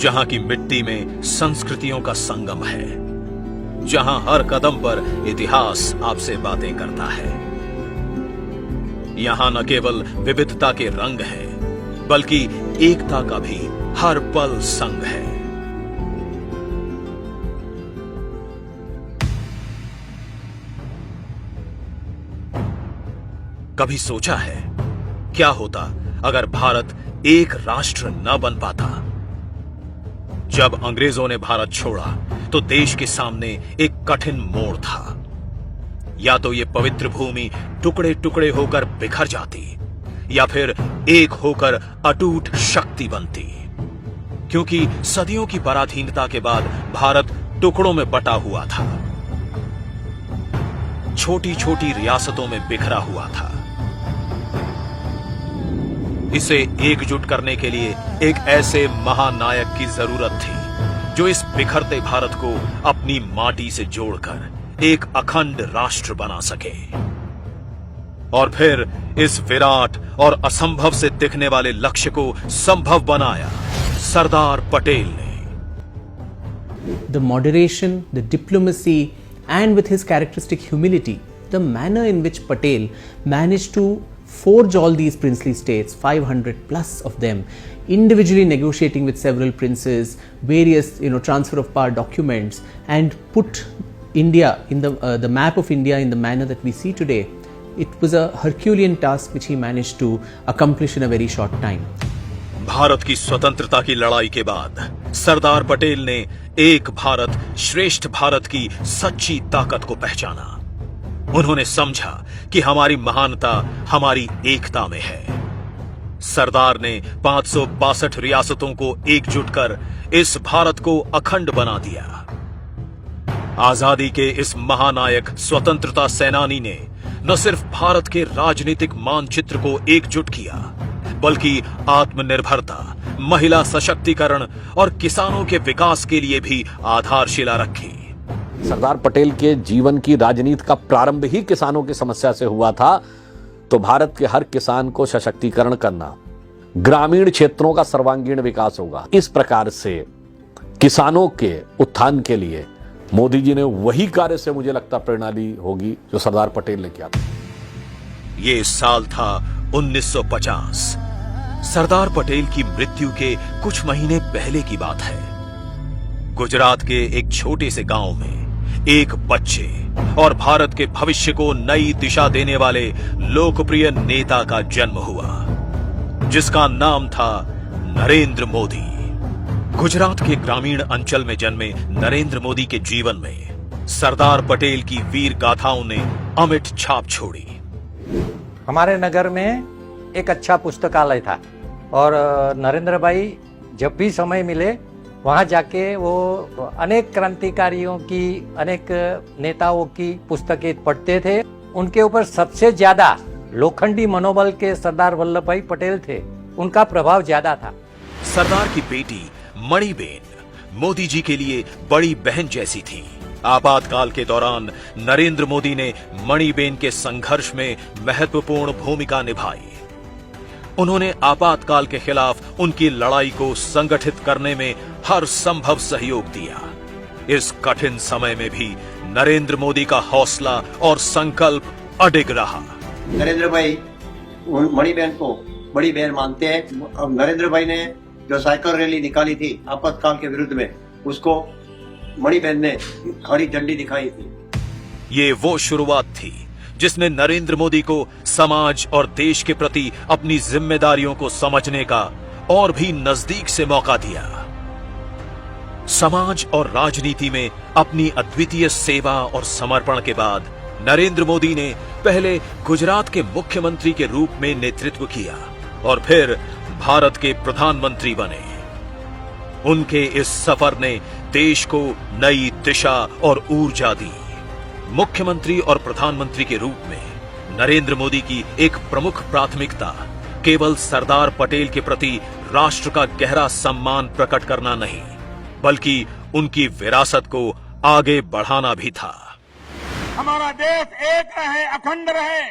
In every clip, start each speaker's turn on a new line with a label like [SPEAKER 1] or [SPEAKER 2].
[SPEAKER 1] जहां की मिट्टी में संस्कृतियों का संगम है, जहां हर कदम पर इतिहास आपसे बातें करता है। यहां न केवल विविधता के रंग हैं, बल्कि एकता का भी हर पल संग है। कभी सोचा है क्या होता अगर भारत एक राष्ट्र न बन पाता? जब अंग्रेजों ने भारत छोड़ा तो देश के सामने एक कठिन मोड़ था। या तो यह पवित्र भूमि टुकड़े टुकड़े होकर बिखर जाती, या फिर एक होकर अटूट शक्ति बनती। क्योंकि सदियों की पराधीनता के बाद भारत टुकड़ों में बटा हुआ था, छोटी छोटी रियासतों में बिखरा हुआ था। इसे एकजुट करने के लिए एक ऐसे महानायक की जरूरत थी जो इस बिखरते भारत को अपनी माटी से जोड़कर एक अखंड राष्ट्र बना सके। और फिर इस विराट और असंभव से दिखने वाले लक्ष्य को संभव बनाया सरदार पटेल ने।
[SPEAKER 2] The moderation, the diplomacy, and with his characteristic humility, the manner in which Patel managed to forge all these princely states, 500 plus of them, individually negotiating with several princes, various transfer of power documents, and put India in the map of India in the manner that we see today. It was a Herculean task which he managed to accomplish in a very short time.
[SPEAKER 1] Bharat की स्वतंत्रता की लड़ाई के बाद सरदार पटेल ने एक भारत श्रेष्ठ भारत की सच्ची ताकत को पहचाना। उन्होंने समझा कि हमारी महानता हमारी एकता में है। सरदार ने 562 रियासतों को एकजुट कर इस भारत को अखंड बना दिया। आजादी के इस महानायक स्वतंत्रता सेनानी ने न सिर्फ भारत के राजनीतिक मानचित्र को एकजुट किया, बल्कि आत्मनिर्भरता, महिला सशक्तिकरण और किसानों के विकास के लिए भी आधारशिला रखी।
[SPEAKER 3] सरदार पटेल के जीवन की राजनीति का प्रारंभ ही किसानों की समस्या से हुआ था। तो भारत के हर किसान को सशक्तिकरण करना, ग्रामीण क्षेत्रों का सर्वांगीण विकास होगा। इस प्रकार से किसानों के उत्थान के लिए मोदी जी ने वही कार्य से मुझे लगता प्रेरणा ली होगी जो सरदार पटेल ने किया था।
[SPEAKER 1] ये साल था 1950। सरदार पटेल की मृत्यु के कुछ महीने पहले की बात है। गुजरात के एक छोटे से गांव में एक बच्चे और भारत के भविष्य को नई दिशा देने वाले लोकप्रिय नेता का जन्म हुआ, जिसका नाम था नरेंद्र मोदी। गुजरात के ग्रामीण अंचल में जन्मे नरेंद्र मोदी के जीवन में सरदार पटेल की वीर गाथाओं ने अमिट छाप छोड़ी।
[SPEAKER 4] हमारे नगर में एक अच्छा पुस्तकालय था और नरेंद्र भाई जब भी समय मिले वहाँ जाके वो अनेक क्रांतिकारियों की, अनेक नेताओं की पुस्तकें पढ़ते थे। उनके ऊपर सबसे ज्यादा लोखंडी मनोबल के सरदार वल्लभ भाई पटेल थे, उनका प्रभाव ज्यादा था।
[SPEAKER 1] सरदार की बेटी मणिबेन मोदी जी के लिए बड़ी बहन जैसी थी। आपातकाल के दौरान नरेंद्र मोदी ने मणिबेन के संघर्ष में महत्वपूर्ण भूमिका निभाई। उन्होंने आपातकाल के खिलाफ उनकी लड़ाई को संगठित करने में हर संभव सहयोग दिया। इस कठिन समय में भी नरेंद्र मोदी का हौसला और संकल्प अडिग रहा।
[SPEAKER 5] नरेंद्र भाई मणिबेन को बड़ी बहन मानते हैं। अब नरेंद्र भाई ने जो साइकिल रैली निकाली थी आपातकाल के विरुद्ध में, उसको मणिबेन ने हरी झंडी दिखाई थी।
[SPEAKER 1] ये वो शुरुआत थी जिसने नरेंद्र मोदी को समाज और देश के प्रति अपनी जिम्मेदारियों को समझने का और भी नजदीक से मौका दिया। समाज और राजनीति में अपनी अद्वितीय सेवा और समर्पण के बाद नरेंद्र मोदी ने पहले गुजरात के मुख्यमंत्री के रूप में नेतृत्व किया और फिर भारत के प्रधानमंत्री बने। उनके इस सफर ने देश को नई दिशा और ऊर्जा दी। मुख्यमंत्री और प्रधानमंत्री के रूप में नरेंद्र मोदी की एक प्रमुख प्राथमिकता केवल सरदार पटेल के प्रति राष्ट्र का गहरा सम्मान प्रकट करना नहीं, बल्कि उनकी विरासत को आगे बढ़ाना भी था।
[SPEAKER 6] हमारा देश एक रहे, अखंड रहे।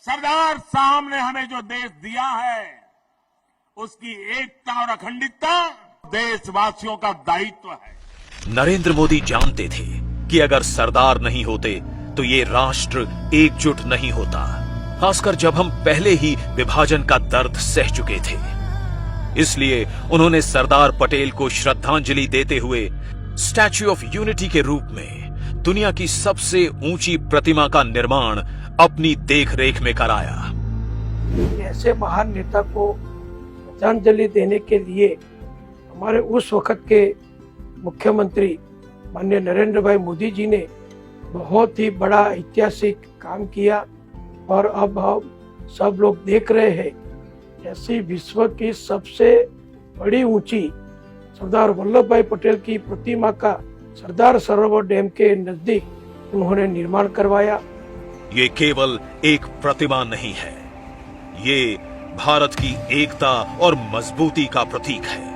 [SPEAKER 6] सरदार साहब ने हमें जो देश दिया है, उसकी एकता और अखंडितता देशवासियों का दायित्व है।
[SPEAKER 1] नरेंद्र मोदी जानते थे कि अगर सरदार नहीं होते तो ये राष्ट्र एकजुट नहीं होता, खासकर जब हम पहले ही विभाजन का दर्द सह चुके थे। इसलिए उन्होंने सरदार पटेल को श्रद्धांजलि देते हुए स्टैच्यू ऑफ यूनिटी के रूप में दुनिया की सबसे ऊंची प्रतिमा का निर्माण अपनी देखरेख में कराया।
[SPEAKER 7] ऐसे महान नेता को श्रद्धांजलि देने के लिए हमारे उस वक्त के मुख्यमंत्री माननीय नरेंद्र भाई मोदी जी ने बहुत ही बड़ा ऐतिहासिक काम किया और अब हम सब लोग देख रहे हैं ऐसी विश्व की सबसे बड़ी ऊंची सरदार वल्लभ भाई पटेल की प्रतिमा का सरदार सरोवर डैम के नजदीक उन्होंने निर्माण करवाया।
[SPEAKER 1] ये केवल एक प्रतिमा नहीं है, ये भारत की एकता और मजबूती का प्रतीक है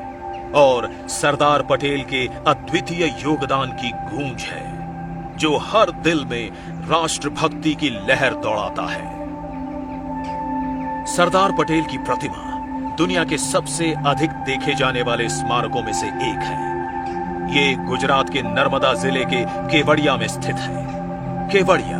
[SPEAKER 1] और सरदार पटेल के अद्वितीय योगदान की गूंज है जो हर दिल में राष्ट्रभक्ति की लहर दौड़ाता है। सरदार पटेल की प्रतिमा दुनिया के सबसे अधिक देखे जाने वाले स्मारकों में से एक है। ये गुजरात के नर्मदा जिले के केवड़िया में स्थित है। केवड़िया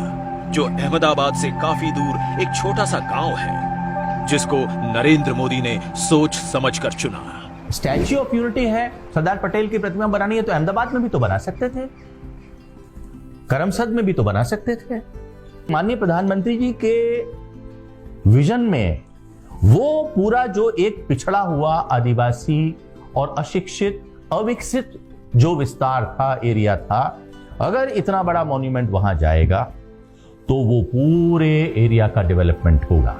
[SPEAKER 1] जो अहमदाबाद से काफी दूर एक छोटा सा गांव है, जिसको नरेंद्र मोदी ने सोच समझकर चुना।
[SPEAKER 8] स्टैच्यू ऑफ यूनिटी है, सरदार पटेल की प्रतिमा बनानी है तो अहमदाबाद में भी तो बना सकते थे, करमसद में भी तो बना सकते थे। माननीय प्रधानमंत्री जी के विजन में वो पूरा जो एक पिछड़ा हुआ आदिवासी और अशिक्षित अविकसित जो विस्तार था, एरिया था, अगर इतना बड़ा मॉन्यूमेंट वहां जाएगा तो वो पूरे एरिया का डेवलपमेंट होगा।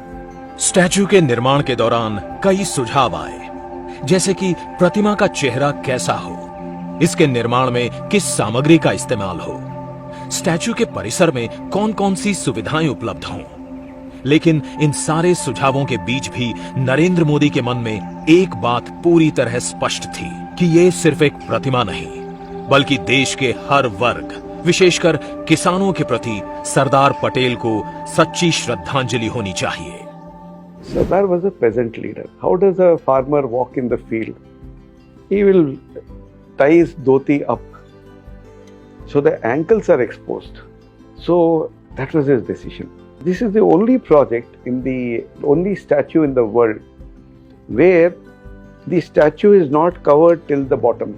[SPEAKER 1] स्टैच्यू के निर्माण के दौरान कई सुझाव आए, जैसे कि प्रतिमा का चेहरा कैसा हो, इसके निर्माण में किस सामग्री का इस्तेमाल हो, स्टैच्यू के परिसर में कौन कौन सी सुविधाएं उपलब्ध हों। लेकिन इन सारे सुझावों के बीच भी नरेंद्र मोदी के मन में एक बात पूरी तरह स्पष्ट थी कि ये सिर्फ एक प्रतिमा नहीं, बल्कि देश के हर वर्ग, विशेषकर किसानों के प्रति सरदार पटेल को सच्ची श्रद्धांजलि होनी चाहिए।
[SPEAKER 9] Sardar was a peasant leader. How does a farmer walk in the field? He will tie his dhoti up, so the ankles are exposed. So that was his decision. This is the only project only statue in the world where the statue is not covered till the bottom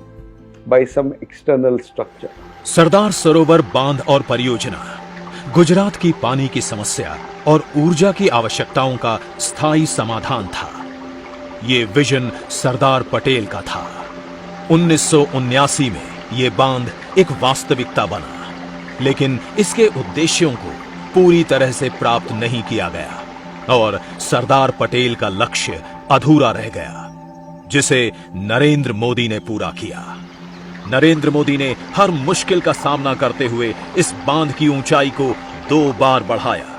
[SPEAKER 9] by some external structure.
[SPEAKER 1] Sardar Sarovar बांध और परियोजना गुजरात की पानी की समस्या और ऊर्जा की आवश्यकताओं का स्थायी समाधान था। ये विजन सरदार पटेल का था। 1979 में ये बांध एक वास्तविकता बना, लेकिन इसके उद्देश्यों को पूरी तरह से प्राप्त नहीं किया गया और सरदार पटेल का लक्ष्य अधूरा रह गया, जिसे नरेंद्र मोदी ने पूरा किया। नरेंद्र मोदी ने हर मुश्किल का सामना करते हुए इस बांध की ऊंचाई को 2 बार बढ़ाया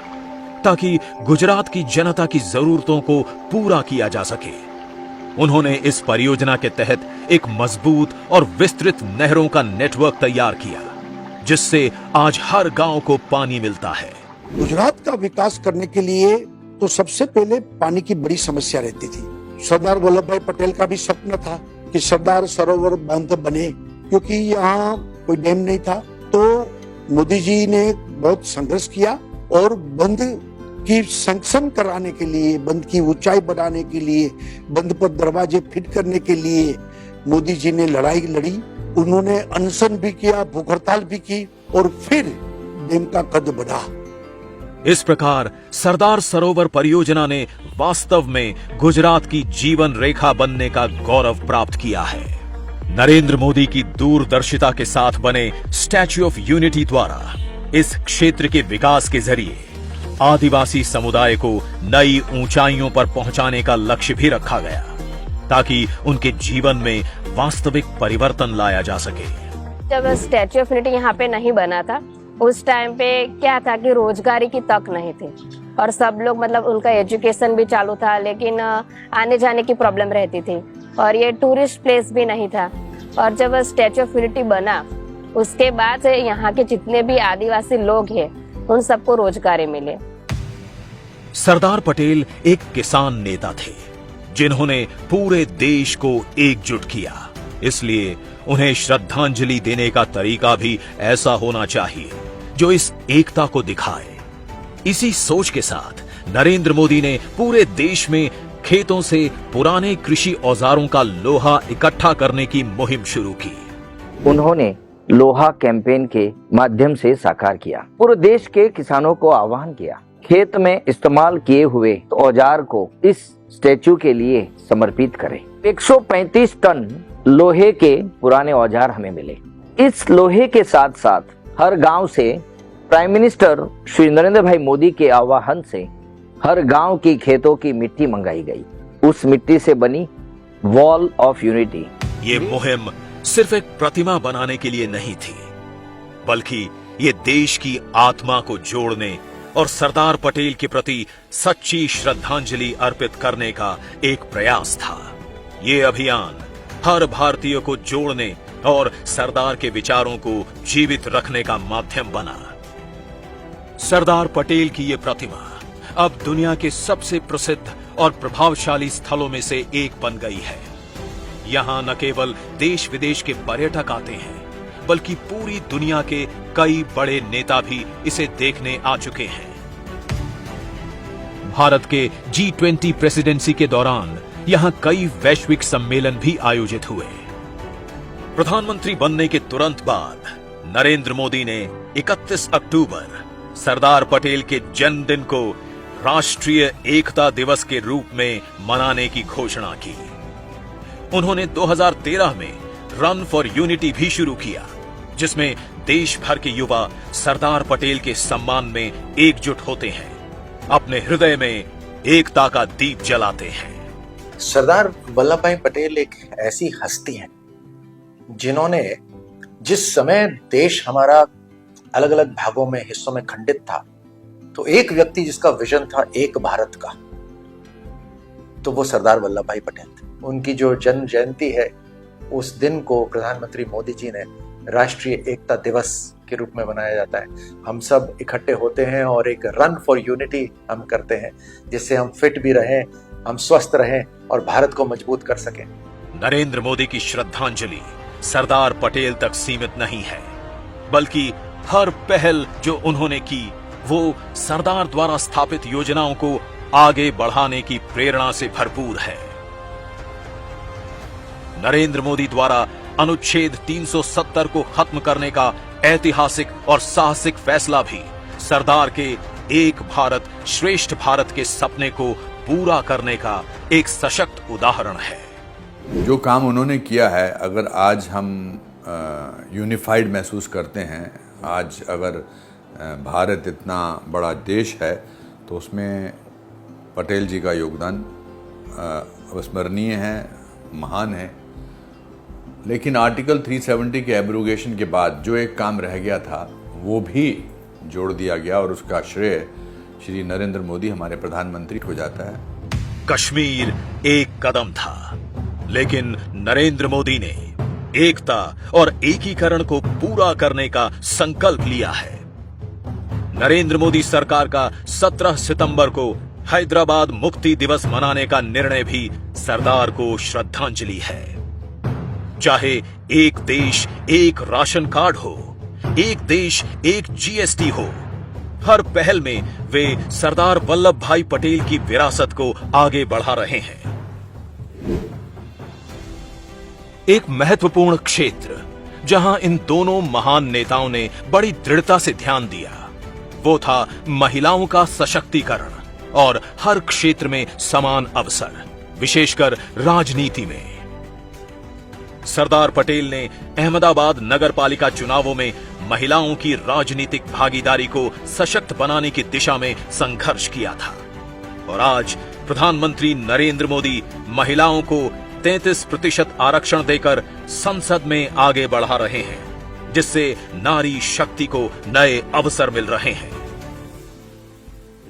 [SPEAKER 1] ताकि गुजरात की जनता की जरूरतों को पूरा किया जा सके। उन्होंने इस परियोजना के तहत एक मजबूत और विस्तृत नहरों का नेटवर्क तैयार किया, जिससे आज हर गांव को पानी मिलता है।
[SPEAKER 10] गुजरात का विकास करने के लिए तो सबसे पहले पानी की बड़ी समस्या रहती थी। सरदार वल्लभ भाई पटेल का भी सपना था कि सरदार सरोवर बांध बने, क्योंकि यहाँ कोई डैम नहीं था। तो मोदी जी ने बहुत संघर्ष किया और बंद की सैंक्शन कराने के लिए, बंद की ऊंचाई बढ़ाने के लिए, बंद पर दरवाजे फिट करने के लिए मोदी जी ने लड़ाई लड़ी। उन्होंने अनशन भी किया, भूख हड़ताल भी की और फिर डैम का कद बढ़ा।
[SPEAKER 1] इस प्रकार सरदार सरोवर परियोजना ने वास्तव में गुजरात की जीवन रेखा बनने का गौरव प्राप्त किया है। नरेंद्र मोदी की दूरदर्शिता के साथ बने स्टैच्यू ऑफ यूनिटी द्वारा इस क्षेत्र के विकास के जरिए आदिवासी समुदाय को नई ऊंचाइयों पर पहुंचाने का लक्ष्य भी रखा गया, ताकि उनके जीवन में वास्तविक परिवर्तन लाया जा सके।
[SPEAKER 11] जब स्टैच्यू ऑफ यूनिटी यहाँ पे नहीं बना था, उस टाइम पे क्या था कि रोजगारी की तक नहीं थी और सब लोग मतलब उनका एजुकेशन भी चालू था, लेकिन आने जाने की प्रॉब्लम रहती थी और ये टूरिस्ट प्लेस भी नहीं था। और जब स्टैच्यू ऑफ यूनिटी बना, उसके बाद यहाँ के जितने भी आदिवासी लोग हैं उन सबको रोजगारी मिले।
[SPEAKER 1] सरदार पटेल एक किसान नेता थे जिन्होंने पूरे देश को एकजुट किया इसलिए उन्हें श्रद्धांजलि देने का तरीका भी ऐसा होना चाहिए जो इस एकता को दिखाए। इसी सोच के साथ नरेंद्र मोदी ने पूरे देश में खेतों से पुराने कृषि औजारों का लोहा इकट्ठा करने की मुहिम शुरू की।
[SPEAKER 12] उन्होंने लोहा कैंपेन के माध्यम से साकार किया। पूरे देश के किसानों को आह्वान किया, खेत में इस्तेमाल किए हुए औजार को इस स्टैचू के लिए समर्पित करें। 135 टन लोहे के पुराने औजार हमें मिले। इस लोहे के साथ साथ हर गांव से प्राइम मिनिस्टर श्री नरेंद्र भाई मोदी के आह्वान से हर गांव की खेतों की मिट्टी मंगाई गई। उस मिट्टी से बनी वॉल ऑफ यूनिटी।
[SPEAKER 1] ये मुहिम सिर्फ एक प्रतिमा बनाने के लिए नहीं थी, बल्कि ये देश की आत्मा को जोड़ने और सरदार पटेल के प्रति सच्ची श्रद्धांजलि अर्पित करने का एक प्रयास था। ये अभियान हर भारतीय को जोड़ने और सरदार के विचारों को जीवित रखने का माध्यम बना। सरदार पटेल की ये प्रतिमा अब दुनिया के सबसे प्रसिद्ध और प्रभावशाली स्थलों में से एक बन गई है। यहां न केवल देश विदेश के पर्यटक आते हैं, बल्कि पूरी दुनिया के कई बड़े नेता भी इसे देखने आ चुके हैं। भारत के G20 प्रेसिडेंसी के दौरान यहां कई वैश्विक सम्मेलन भी आयोजित हुए। प्रधानमंत्री बनने के तुरंत बाद नरेंद्र मोदी ने 31 अक्टूबर सरदार पटेल के जन्मदिन को राष्ट्रीय एकता दिवस के रूप में मनाने की घोषणा की। उन्होंने 2013 में रन फॉर यूनिटी भी शुरू किया, जिसमें देश भर के युवा सरदार पटेल के सम्मान में एकजुट होते हैं, अपने हृदय में एकता का दीप जलाते हैं।
[SPEAKER 13] सरदार वल्लभ भाई पटेल एक ऐसी हस्ती हैं जिन्होंने जिस समय देश हमारा अलग अलग भागों में हिस्सों में खंडित था, तो एक व्यक्ति जिसका विजन था एक भारत का, तो वो सरदार वल्लभ भाई पटेल थे। उनकी जो जन्म जयंती है, उस दिन को प्रधानमंत्री मोदी जी ने राष्ट्रीय एकता दिवस के रूप में मनाया जाता है। हम सब इकट्ठे होते हैं और एक रन फॉर यूनिटी हम करते हैं, जिससे हम फिट भी रहें, हम स्वस्थ रहें और भारत को मजबूत कर सकें।
[SPEAKER 1] नरेंद्र मोदी की श्रद्धांजलि सरदार पटेल तक सीमित नहीं है, बल्कि हर पहल जो उन्होंने की वो सरदार द्वारा स्थापित योजनाओं को आगे बढ़ाने की प्रेरणा से भरपूर है। नरेंद्र मोदी द्वारा अनुच्छेद 370 को खत्म करने का ऐतिहासिक और साहसिक फैसला भी सरदार के एक भारत श्रेष्ठ भारत के सपने को पूरा करने का एक सशक्त उदाहरण है।
[SPEAKER 14] जो काम उन्होंने किया है, अगर आज हम यूनिफाइड महसूस करते हैं, आज अगर भारत इतना बड़ा देश है, तो उसमें पटेल जी का योगदान अविस्मरणीय है, महान है। लेकिन आर्टिकल 370 के एब्रोगेशन के बाद जो एक काम रह गया था, वो भी जोड़ दिया गया और उसका श्रेय श्री नरेंद्र मोदी हमारे प्रधानमंत्री को जाता है।
[SPEAKER 1] कश्मीर एक कदम था, लेकिन नरेंद्र मोदी ने एकता और एकीकरण को पूरा करने का संकल्प लिया है। नरेंद्र मोदी सरकार का 17 सितंबर को हैदराबाद मुक्ति दिवस मनाने का निर्णय भी सरदार को श्रद्धांजलि है। चाहे एक देश एक राशन कार्ड हो, एक देश एक GST हो, हर पहल में वे सरदार वल्लभ भाई पटेल की विरासत को आगे बढ़ा रहे हैं। एक महत्वपूर्ण क्षेत्र जहां इन दोनों महान नेताओं ने बड़ी दृढ़ता से ध्यान दिया, वो था महिलाओं का सशक्तिकरण और हर क्षेत्र में समान अवसर, विशेषकर राजनीति में। सरदार पटेल ने अहमदाबाद नगरपालिका चुनावों में महिलाओं की राजनीतिक भागीदारी को सशक्त बनाने की दिशा में संघर्ष किया था, और आज प्रधानमंत्री नरेंद्र मोदी महिलाओं को 33% आरक्षण देकर संसद में आगे बढ़ा रहे हैं, जिससे नारी शक्ति को नए अवसर मिल रहे हैं।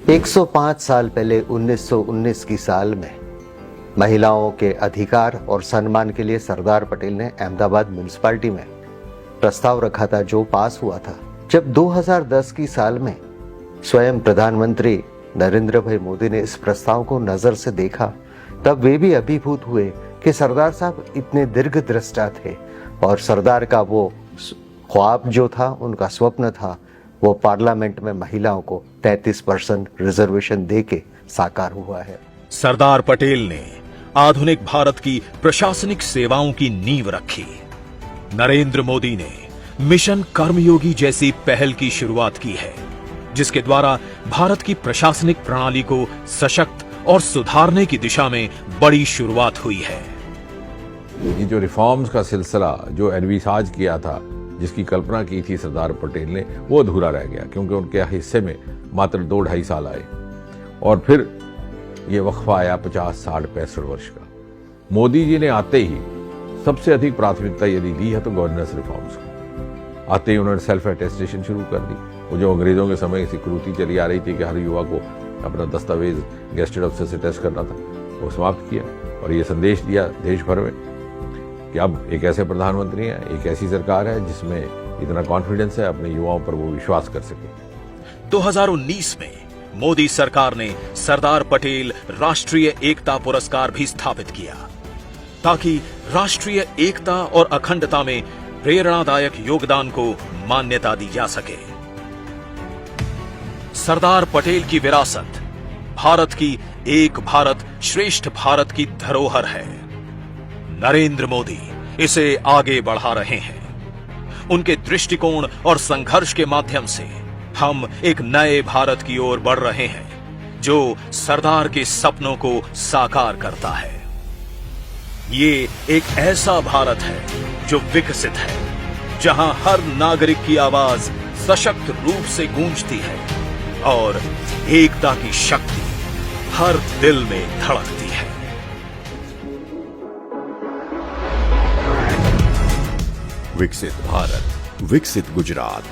[SPEAKER 15] 105 साल पहले 1919 की साल में महिलाओं के अधिकार और सम्मान के लिए सरदार पटेल ने अहमदाबाद म्युनिसिपैलिटी में प्रस्ताव रखा था, जो पास हुआ था। जब 2010 की साल में स्वयं प्रधानमंत्री नरेंद्र भाई मोदी ने इस प्रस्ताव को नजर से देखा, तब वे भी अभिभूत हुए कि सरदार साहब इतने दीर्घदृष्टा थे और सरदार का वो ख्वाब जो था, उनका स्वप्न था, वो पार्लियामेंट में महिलाओं को 33% रिजर्वेशन देके साकार हुआ है।
[SPEAKER 1] सरदार पटेल ने आधुनिक भारत की प्रशासनिक सेवाओं की नींव रखी। नरेंद्र मोदी ने मिशन कर्मयोगी जैसी पहल की शुरुआत की है, जिसके द्वारा भारत की प्रशासनिक प्रणाली को सशक्त और सुधारने की दिशा में बड़ी शुरुआत हुई है।
[SPEAKER 14] ये जो रिफॉर्म्स का सिलसिला जो एनविसाज किया था, जिसकी कल्पना की थी सरदार पटेल ने, वो अधूरा रह गया क्योंकि उनके हिस्से में मात्र 2-2.5 साल आए और फिर ये वक्फा आया 50, 60, 65 वर्ष का। मोदी जी ने आते ही सबसे अधिक प्राथमिकता यदि दी है तो गवर्नेंस रिफॉर्म्स को। आते ही उन्होंने सेल्फ अटेस्टेशन शुरू कर दी। वो जो अंग्रेजों के समय से कुरीति चली आ रही थी कि हर युवा को अपना दस्तावेज गेस्टेड ऑफिसर से टेस्ट करना था, वो समाप्त किया और ये संदेश दिया देश भर में कि अब एक ऐसे प्रधानमंत्री हैं, एक ऐसी सरकार है जिसमें इतना कॉन्फिडेंस है, अपने युवाओं पर वो विश्वास कर सके।
[SPEAKER 1] 2019 में मोदी सरकार ने सरदार पटेल राष्ट्रीय एकता पुरस्कार भी स्थापित किया ताकि राष्ट्रीय एकता और अखंडता में प्रेरणादायक योगदान को मान्यता दी जा सके। सरदार पटेल की विरासत भारत की एक भारत श्रेष्ठ भारत की धरोहर है। नरेंद्र मोदी इसे आगे बढ़ा रहे हैं। उनके दृष्टिकोण और संघर्ष के माध्यम से हम एक नए भारत की ओर बढ़ रहे हैं जो सरदार के सपनों को साकार करता है। ये एक ऐसा भारत है जो विकसित है, जहां हर नागरिक की आवाज सशक्त रूप से गूंजती है और एकता की शक्ति हर दिल में धड़कती है।
[SPEAKER 6] विकसित भारत, विकसित गुजरात।